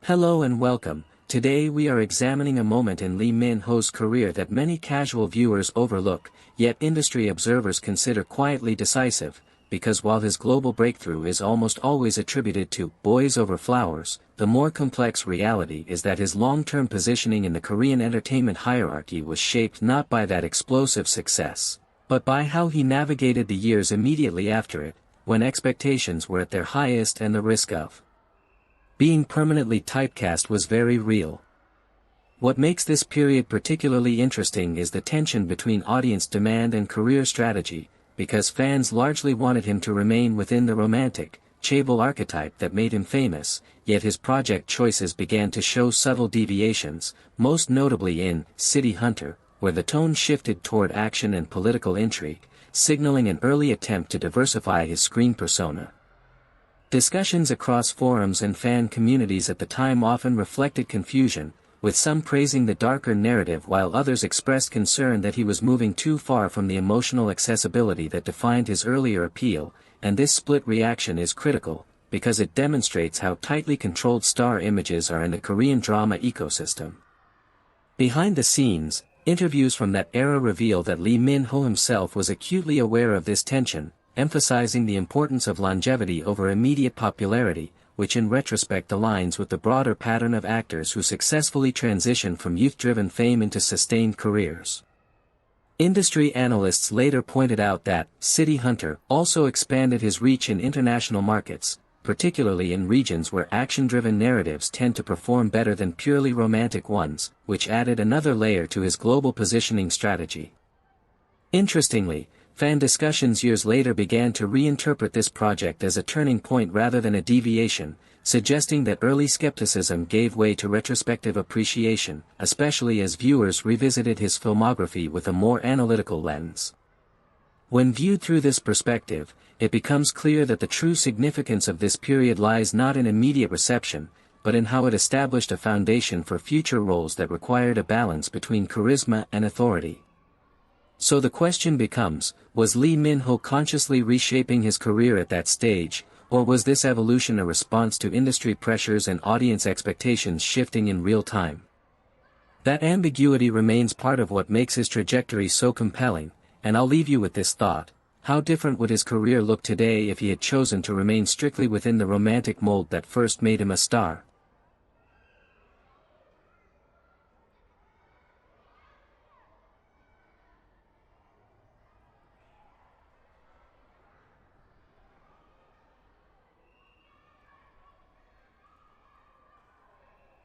Hello and welcome. Today we are examining a moment in Lee Min-ho's career that many casual viewers overlook, yet industry observers consider quietly decisive, because while his global breakthrough is almost always attributed to Boys Over Flowers, the more complex reality is that his long-term positioning in the Korean entertainment hierarchy was shaped not by that explosive success, but by how he navigated the years immediately after it, when expectations were at their highest and the risk of being permanently typecast was very real. What makes this period particularly interesting is the tension between audience demand and career strategy, because fans largely wanted him to remain within the romantic, chaebol archetype that made him famous, yet his project choices began to show subtle deviations, most notably in City Hunter, where the tone shifted toward action and political intrigue, signaling an early attempt to diversify his screen persona. Discussions across forums and fan communities at the time often reflected confusion, with some praising the darker narrative while others expressed concern that he was moving too far from the emotional accessibility that defined his earlier appeal, and this split reaction is critical, because it demonstrates how tightly controlled star images are in the Korean drama ecosystem. Behind the scenes, interviews from that era reveal that Lee Min-ho himself was acutely aware of this tension, emphasizing the importance of longevity over immediate popularity, which in retrospect aligns with the broader pattern of actors who successfully transition from youth-driven fame into sustained careers. Industry analysts later pointed out that City Hunter also expanded his reach in international markets, particularly in regions where action-driven narratives tend to perform better than purely romantic ones, which added another layer to his global positioning strategy. Interestingly, fan discussions years later began to reinterpret this project as a turning point rather than a deviation, suggesting that early skepticism gave way to retrospective appreciation, especially as viewers revisited his filmography with a more analytical lens. When viewed through this perspective, it becomes clear that the true significance of this period lies not in immediate reception, but in how it established a foundation for future roles that required a balance between charisma and authority. So the question becomes, was Lee Min-ho consciously reshaping his career at that stage, or was this evolution a response to industry pressures and audience expectations shifting in real time? That ambiguity remains part of what makes his trajectory so compelling, and I'll leave you with this thought: how different would his career look today if he had chosen to remain strictly within the romantic mold that first made him a star?